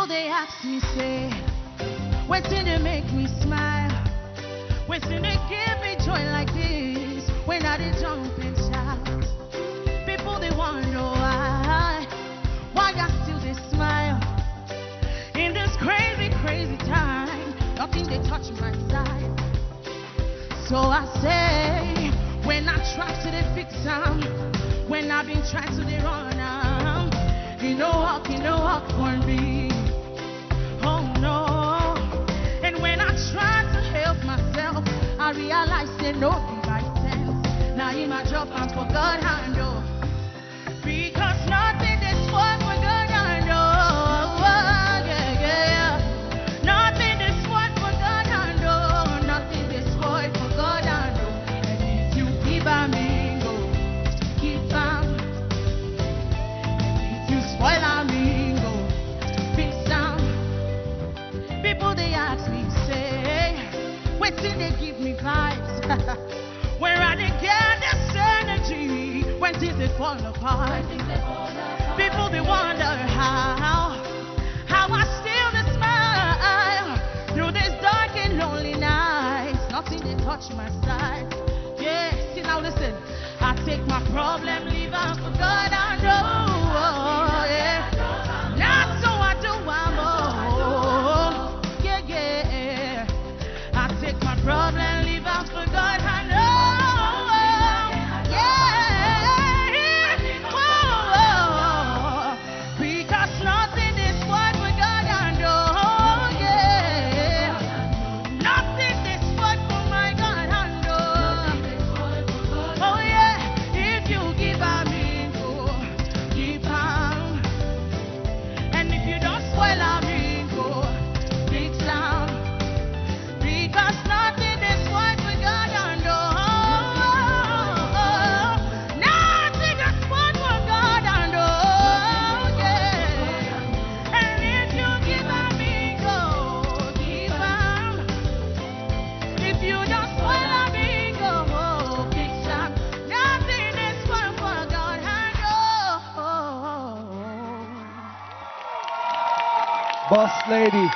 People they ask me, say, waiting they make me smile, waiting they give me joy like this when I did jump and shout. People they wonder why I still they smile in this crazy, crazy time. Nothing they touch my side. So I say, when I try to they fix them, when I've been trying to they run them, you know walk for me. Oh no. And when I try to help myself, I realize they no be right sense. Now in my job I'm for God handle. Because nothing is what we're gonna know. Yeah, yeah. Nothing is what we're gonna know. Nothing is what we're gonna know. And if you keep on me, go keep on. And if you spoil on me, go fix on. People they ask me, say, wait till they give me vibes. Where are they get this energy when things they fall apart? People they wonder how I still the smile through this dark and lonely nights. Nothing they touch my side. Yeah, see now listen. I take my problem, leave out for God. I know. Yeah. Not so I do I'm all. Yeah, yeah. I take my problem, leave out for God. I know. Boss lady.